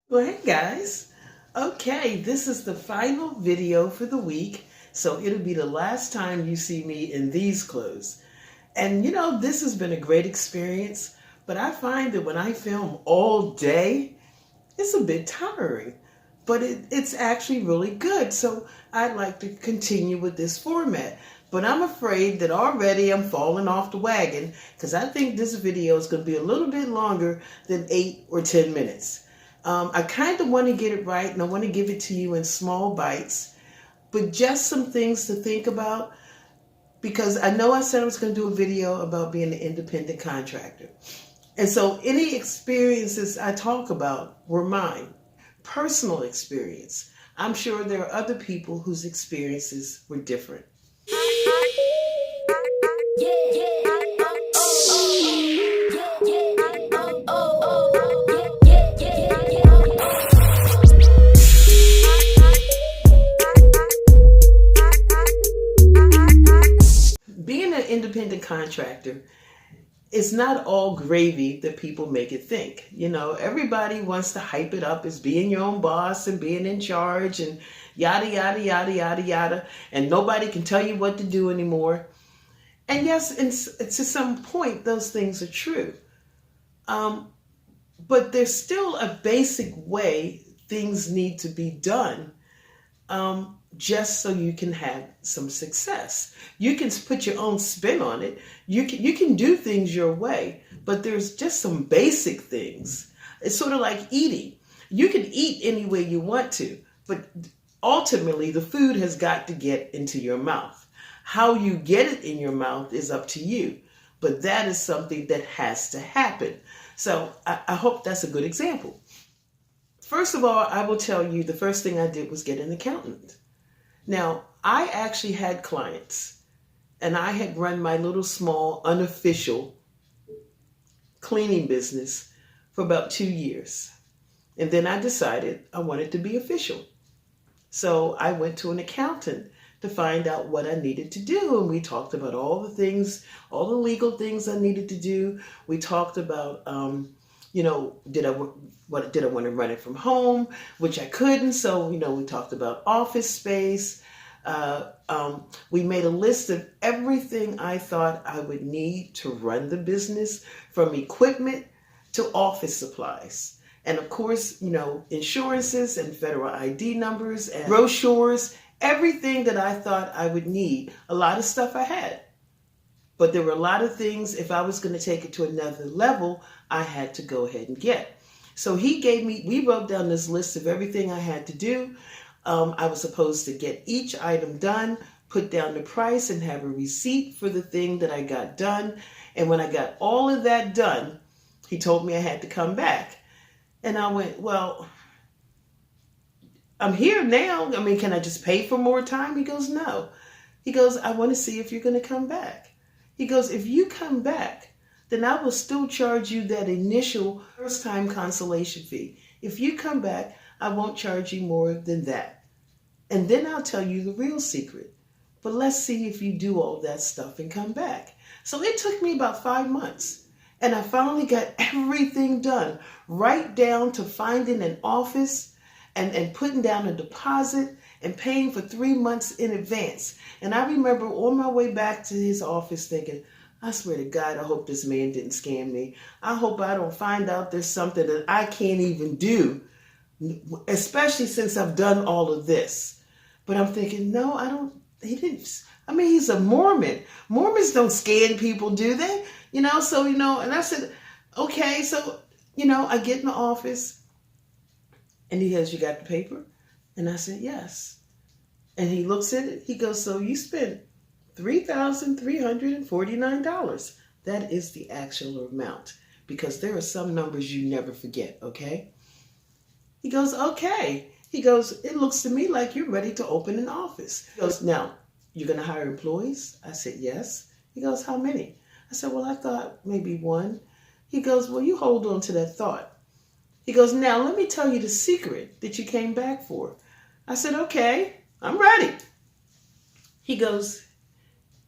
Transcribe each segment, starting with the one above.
Well, hey guys. Okay, this is the final video for the week, so it'll be the last time you see me in these clothes. And this has been a great experience, but I find that when I film all day, it's a bit tiring. But it's actually really good, so I'd like to continue with this format. But I'm afraid that already I'm falling off the wagon because I think this video is going to be a little bit longer than 8 or 10 minutes. I kind of want to get it right, and I want to give it to you in small bites, but just some things to think about, because I know I said I was going to do a video about being an independent contractor. And so any experiences I talk about were mine, personal experience. I'm sure there are other people whose experiences were different. Being an independent contractor is not all gravy that people make it think. Everybody wants to hype it up as being your own boss and being in charge and yada, yada, yada, yada, yada. And nobody can tell you what to do anymore. And yes, to some point, those things are true. But there's still a basic way things need to be done, just so you can have some success. You can put your own spin on it. You can do things your way, but there's just some basic things. It's sort of like eating. You can eat any way you want to, but ultimately the food has got to get into your mouth. How you get it in your mouth is up to you, but that is something that has to happen. So I hope that's a good example. First of all, I will tell you the first thing I did was get an accountant. Now, I actually had clients, and I had run my little small unofficial cleaning business for about 2 years. And then I decided I wanted to be official. So I went to an accountant to find out what I needed to do. And we talked about all the things, all the legal things I needed to do. We talked about, did I want to run it from home, which I couldn't. So, we talked about office space. We made a list of everything I thought I would need to run the business, from equipment to office supplies. And of course, insurances and federal ID numbers and brochures, everything that I thought I would need. A lot of stuff I had. But there were a lot of things, if I was going to take it to another level, I had to go ahead and get. So we wrote down this list of everything I had to do. I was supposed to get each item done, put down the price, and have a receipt for the thing that I got done. And when I got all of that done, he told me I had to come back. And I went, well, I'm here now. Can I just pay for more time? He goes, no. He goes, I want to see if you're going to come back. He goes, if you come back, then I will still charge you that initial first-time consolation fee. If you come back, I won't charge you more than that. And then I'll tell you the real secret. But let's see if you do all that stuff and come back. So it took me about 5 months. And I finally got everything done, right down to finding an office and putting down a deposit and paying for 3 months in advance. And I remember on my way back to his office thinking, I swear to God, I hope this man didn't scam me. I hope I don't find out there's something that I can't even do, especially since I've done all of this. But I'm thinking, no, he didn't. He's a Mormon. Mormons don't scam people, do they? And I said, okay, so, I get in the office and he goes, you got the paper? And I said, yes. And he looks at it. He goes, so you spent $3,349. That is the actual amount, because there are some numbers you never forget, okay? He goes, okay. He goes, it looks to me like you're ready to open an office. He goes, now, you're going to hire employees? I said, yes. He goes, how many? I said, well, I thought maybe 1. He goes, well, you hold on to that thought. He goes, now, let me tell you the secret that you came back for. I said, okay, I'm ready. He goes,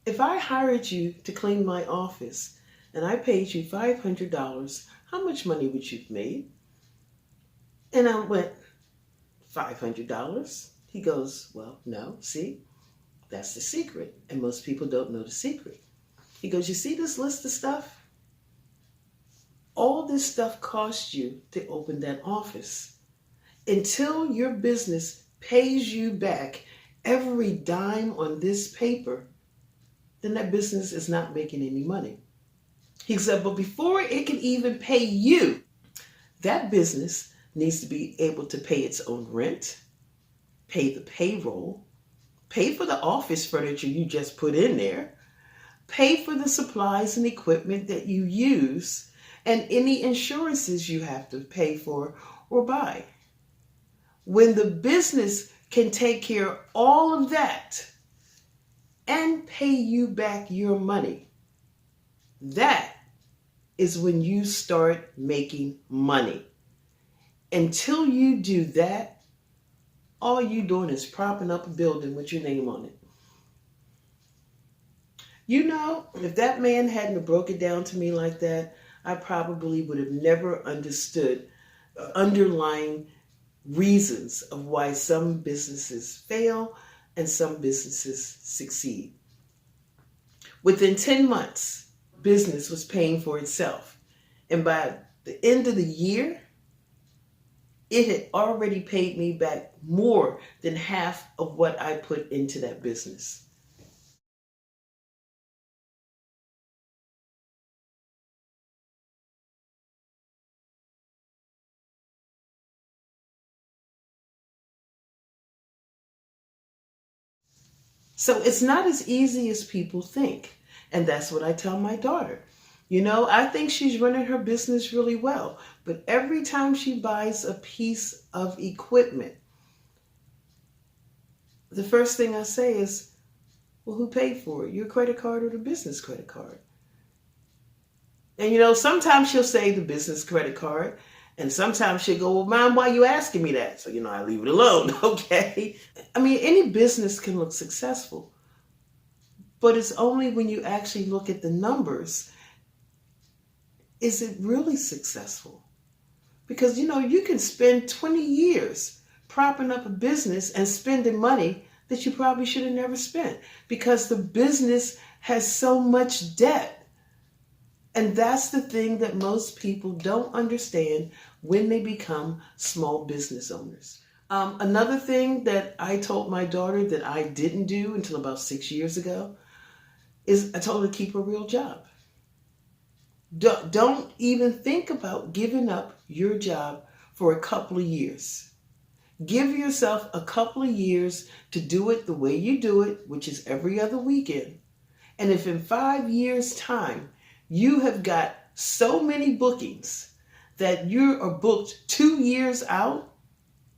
if I hired you to clean my office and I paid you $500, how much money would you have made? And I went, $500? He goes, well, no, see, that's the secret. And most people don't know the secret. He goes, you see this list of stuff? All this stuff costs you to open that office. Until your business pays you back every dime on this paper, then that business is not making any money. He said, but before it can even pay you, that business needs to be able to pay its own rent, pay the payroll, pay for the office furniture you just put in there, pay for the supplies and equipment that you use, and any insurances you have to pay for or buy. When the business can take care of all of that and pay you back your money, that is when you start making money. Until you do that, all you doing is propping up a building with your name on it. You know, if that man hadn't have broke it down to me like that, I probably would have never understood the underlying reasons of why some businesses fail and some businesses succeed. Within 10 months, business was paying for itself. And by the end of the year, it had already paid me back more than half of what I put into that business. So it's not as easy as people think. And that's what I tell my daughter. You know, I think she's running her business really well. But every time she buys a piece of equipment, the first thing I say is, well, who paid for it? Your credit card or the business credit card? And you know, sometimes she'll say the business credit card. And sometimes she'll go, well, Mom, why are you asking me that? So, you know, I leave it alone, okay? I mean, any business can look successful. But it's only when you actually look at the numbers, is it really successful? Because, you know, you can spend 20 years propping up a business and spending money that you probably should have never spent because the business has so much debt. And that's the thing that most people don't understand when they become small business owners. Another thing that I told my daughter that I didn't do until about 6 years ago is I told her to keep a real job. Don't even think about giving up your job for a couple of years. Give yourself a couple of years to do it the way you do it, which is every other weekend. And if in 5 years' time, you have got so many bookings that you are booked 2 years out,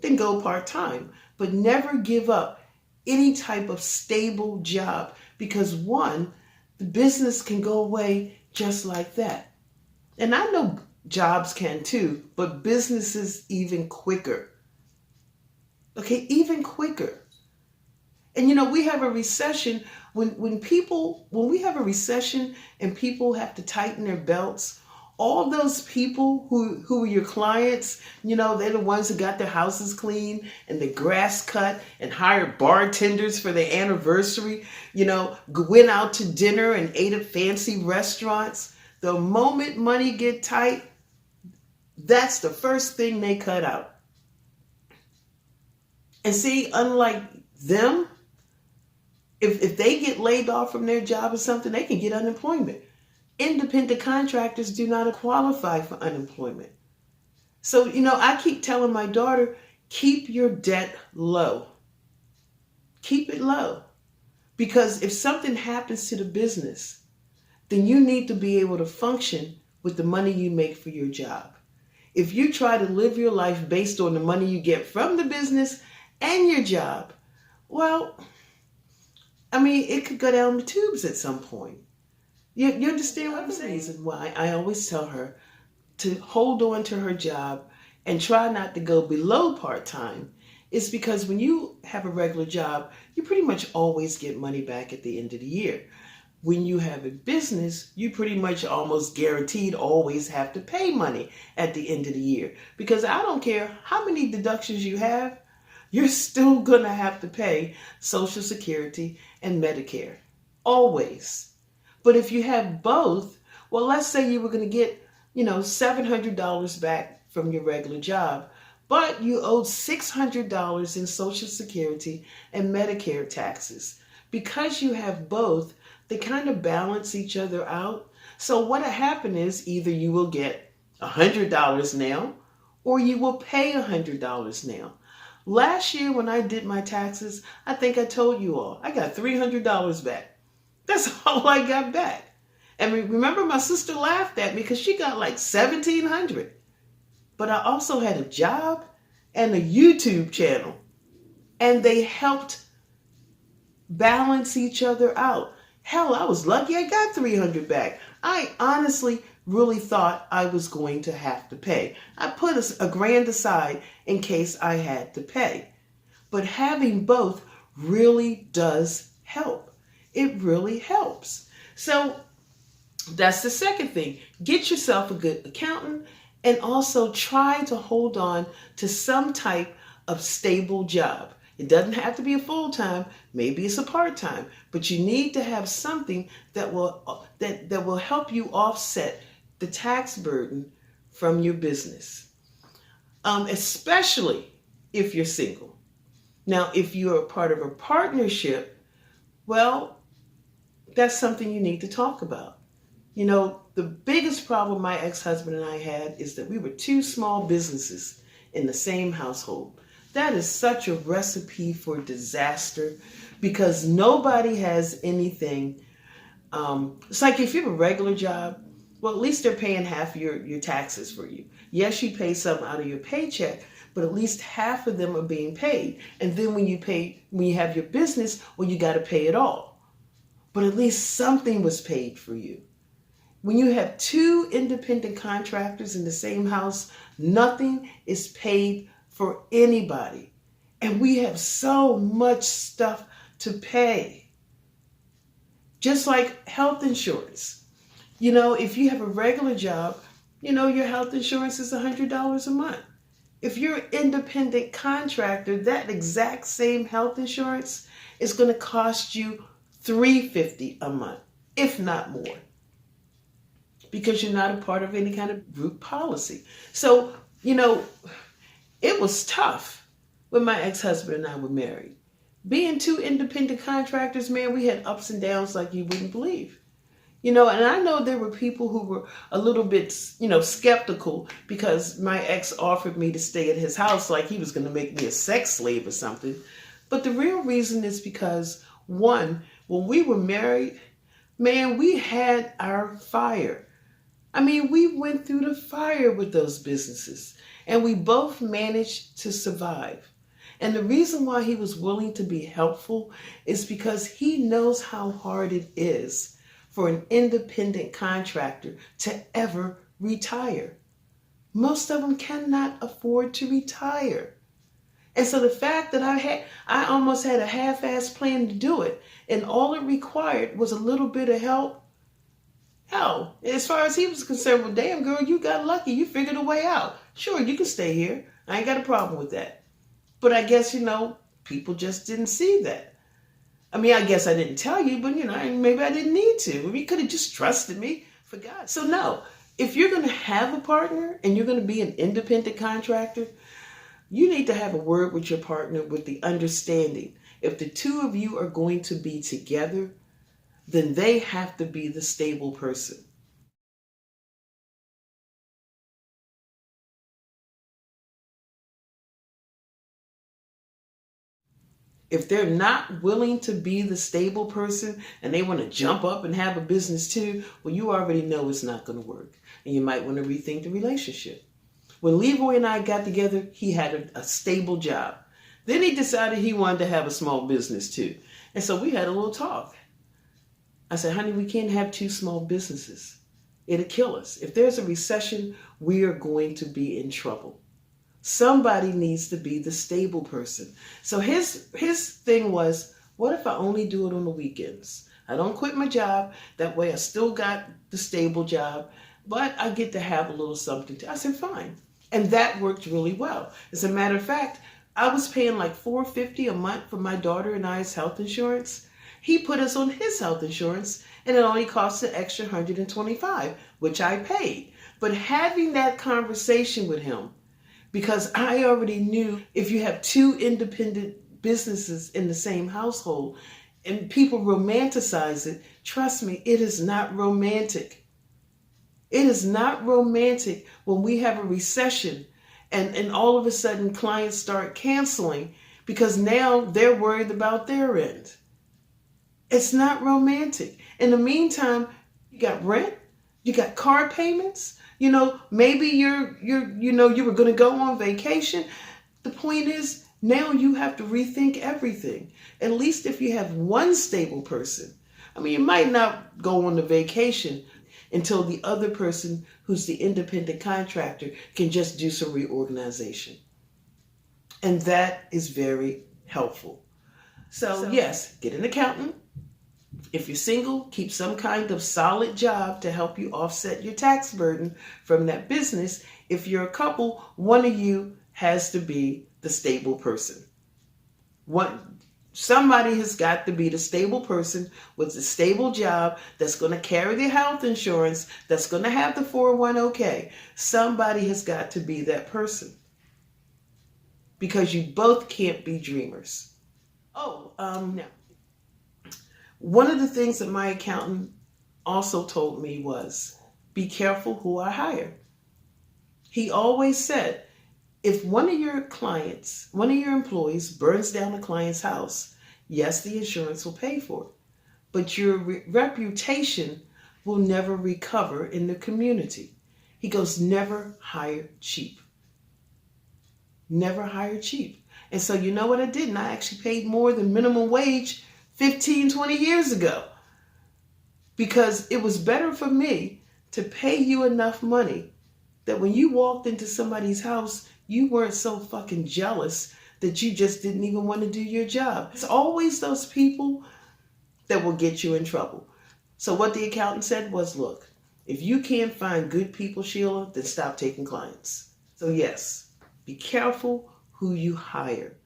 then go part-time. But never give up any type of stable job because one, the business can go away just like that. And I know jobs can too, but businesses even quicker. Okay, even quicker. And you know, we have a recession. When we have a recession and people have to tighten their belts, all those people who are your clients, you know, they're the ones who got their houses clean and the grass cut and hired bartenders for their anniversary, you know, went out to dinner and ate at fancy restaurants. The moment money get tight, that's the first thing they cut out. And see, unlike them, if they get laid off from their job or something, they can get unemployment. Independent contractors do not qualify for unemployment. So, you know, I keep telling my daughter, keep your debt low. Keep it low. Because if something happens to the business, then you need to be able to function with the money you make for your job. If you try to live your life based on the money you get from the business and your job, well, I mean, it could go down the tubes at some point. You understand what I'm saying? The reason why I always tell her to hold on to her job and try not to go below part-time is because when you have a regular job, you pretty much always get money back at the end of the year. When you have a business, you pretty much almost guaranteed always have to pay money at the end of the year. Because I don't care how many deductions you have, you're still going to have to pay Social Security and Medicare. Always. But if you have both, well, let's say you were going to get, $700 back from your regular job, but you owed $600 in Social Security and Medicare taxes. Because you have both, they kind of balance each other out. So what'll happen is either you will get $100 now, or you will pay $100 now. Last year when I did my taxes, I think I told you all, I got $300 back. That's all I got back. And remember, my sister laughed at me because she got like $1,700. But I also had a job and a YouTube channel, and they helped balance each other out. Hell, I was lucky I got $300 back. I honestly really thought I was going to have to pay. I put a grand aside in case I had to pay. But having both really does help. It really helps. So that's the second thing. Get yourself a good accountant, and also try to hold on to some type of stable job. It doesn't have to be a full-time, maybe it's a part-time, but you need to have something that will help you offset the tax burden from your business, especially if you're single. Now, if you're a part of a partnership, well, that's something you need to talk about. The biggest problem my ex-husband and I had is that we were two small businesses in the same household. That is such a recipe for disaster because nobody has anything. It's like if you have a regular job, well, at least they're paying half your taxes for you. Yes, you pay some out of your paycheck, but at least half of them are being paid. And then when you have your business, well, you got to pay it all. But at least something was paid for you. When you have two independent contractors in the same house, nothing is paid for anybody. And we have so much stuff to pay. Just like health insurance. If you have a regular job, your health insurance is $100 a month. If you're an independent contractor, that exact same health insurance is going to cost you $350 a month, if not more, because you're not a part of any kind of group policy. So, it was tough when my ex-husband and I were married. Being two independent contractors, man, we had ups and downs like you wouldn't believe. And I know there were people who were a little bit, skeptical because my ex offered me to stay at his house like he was going to make me a sex slave or something. But the real reason is because, one, when we were married, man, we had our fire. I mean, we went through the fire with those businesses, and we both managed to survive. And the reason why he was willing to be helpful is because he knows how hard it is for an independent contractor to ever retire. Most of them cannot afford to retire. And so the fact that I almost had a half-assed plan to do it, and all it required was a little bit of help. Hell, as far as he was concerned, well, damn girl, you got lucky. You figured a way out. Sure, you can stay here. I ain't got a problem with that. But I guess, people just didn't see that. I mean, I guess I didn't tell you, but, maybe I didn't need to. You could have just trusted me, for God. So no, if you're going to have a partner and you're going to be an independent contractor, you need to have a word with your partner with the understanding. If the two of you are going to be together, then they have to be the stable person. If they're not willing to be the stable person and they want to jump up and have a business too, well, you already know it's not going to work. And you might want to rethink the relationship. When Leroy and I got together, he had a stable job. Then he decided he wanted to have a small business too. And so we had a little talk. I said, honey, we can't have two small businesses. It'll kill us. If there's a recession, we are going to be in trouble. Somebody needs to be the stable person. So his thing was, what if I only do it on the weekends? I don't quit my job. That way I still got the stable job, but I get to have a little something. I said, fine. And that worked really well. As a matter of fact, I was paying like $450 a month for my daughter and I's health insurance. He put us on his health insurance, and it only cost an extra $125, which I paid. But having that conversation with him, because I already knew if you have two independent businesses in the same household and people romanticize it, trust me, it is not romantic. It is not romantic when we have a recession and all of a sudden clients start canceling because now they're worried about their end. It's not romantic. In the meantime, you got rent, you got car payments, maybe you were going to go on vacation. The point is, now you have to rethink everything. At least if you have one stable person. I mean, you might not go on the vacation until the other person who's the independent contractor can just do some reorganization. And that is very helpful. So yes, get an accountant. If you're single, keep some kind of solid job to help you offset your tax burden from that business. If you're a couple, one of you has to be the stable person. Somebody has got to be the stable person with the stable job that's going to carry the health insurance, that's going to have the 401k. Somebody has got to be that person because you both can't be dreamers. Now, one of the things that my accountant also told me was, be careful who I hire. He always said, if one of your employees burns down a client's house, yes, the insurance will pay for it, but your reputation will never recover in the community. He goes, never hire cheap. Never hire cheap. And so you know what I did? And I actually paid more than minimum wage 15, 20 years ago, because it was better for me to pay you enough money that when you walked into somebody's house, you weren't so fucking jealous that you just didn't even want to do your job. It's always those people that will get you in trouble. So what the accountant said was, look, if you can't find good people, Sheila, then stop taking clients. So yes, be careful who you hire.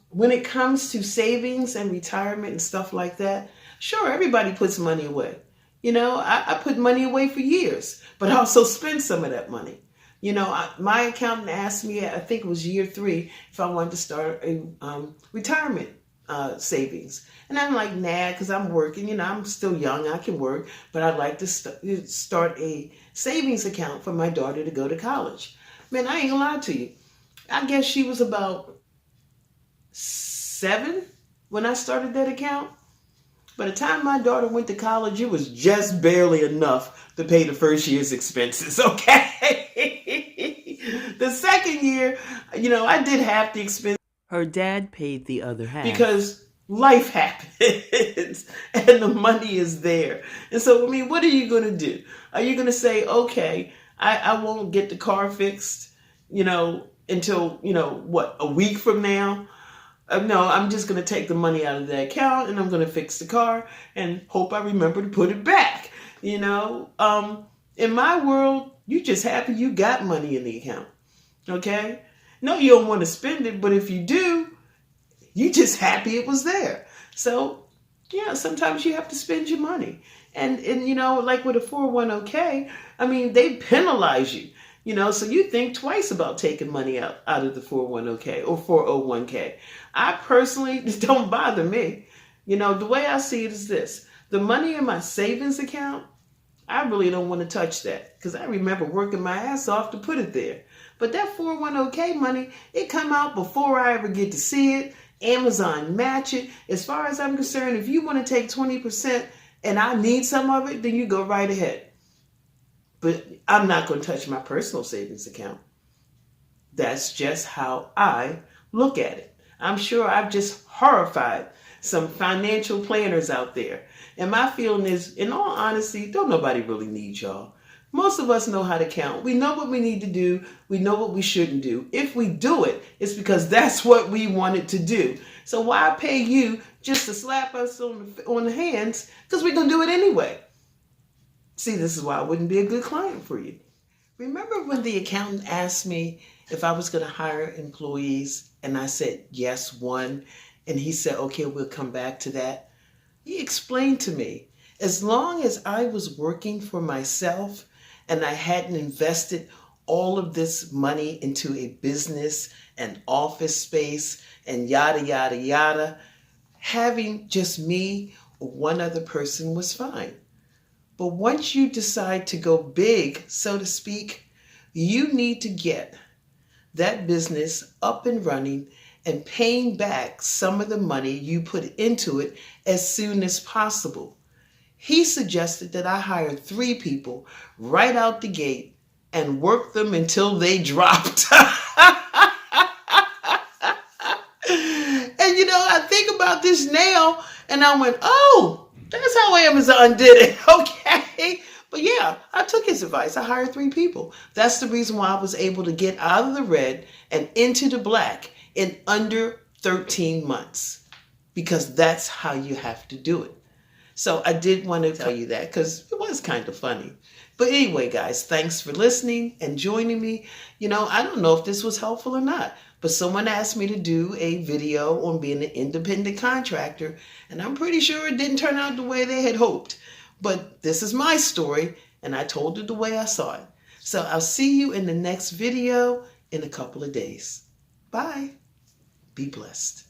When it comes to savings and retirement and stuff like that, sure, everybody puts money away. I put money away for years, but I also spend some of that money. My accountant asked me, I think it was year 3, if I wanted to start a retirement savings. And I'm like, nah, because I'm working. I'm still young. I can work, but I'd like to start a savings account for my daughter to go to college. Man, I ain't gonna lie to you. I guess she was about 7 when I started that account. By the time my daughter went to college, it was just barely enough to pay the first year's expenses, okay? The second year, I did half the expense. Her dad paid the other half. Because life happens and the money is there. And so, what are you going to do? Are you going to say, okay, I won't get the car fixed, until, a week from now? No, I'm just going to take the money out of the account and I'm going to fix the car and hope I remember to put it back. In my world, you're just happy you got money in the account. Okay? No, you don't want to spend it, but if you do, you're just happy it was there. So, yeah, sometimes you have to spend your money. And like with a 401k, they penalize you. So you think twice about taking money out of the 401k or 401k. I personally, it don't bother me. The way I see it is this. The money in my savings account, I really don't want to touch that because I remember working my ass off to put it there. But that 401k money, it come out before I ever get to see it. Amazon match it. As far as I'm concerned, if you want to take 20% and I need some of it, then you go right ahead. But I'm not going to touch my personal savings account. That's just how I look at it. I'm sure I've just horrified some financial planners out there. And my feeling is, in all honesty, don't nobody really need y'all. Most of us know how to count. We know what we need to do. We know what we shouldn't do. If we do it, it's because that's what we wanted to do. So why pay you just to slap us on the hands because we're going to do it anyway. See, this is why I wouldn't be a good client for you. Remember when the accountant asked me if I was going to hire employees and I said, yes, one, and he said, okay, we'll come back to that. He explained to me, as long as I was working for myself and I hadn't invested all of this money into a business and office space and yada, yada, yada, having just me or one other person was fine. But once you decide to go big, so to speak, you need to get that business up and running and paying back some of the money you put into it as soon as possible. He suggested that I hire 3 people right out the gate and work them until they dropped. And I think about this now and I went, oh, that's how Amazon did it. Okay. But yeah, I took his advice. I hired 3 people. That's the reason why I was able to get out of the red and into the black in under 13 months, because that's how you have to do it. So I did want to tell you that because it was kind of funny. But anyway, guys, thanks for listening and joining me. I don't know if this was helpful or not, but someone asked me to do a video on being an independent contractor, and I'm pretty sure it didn't turn out the way they had hoped. But this is my story, and I told it the way I saw it. So I'll see you in the next video in a couple of days. Bye. Be blessed.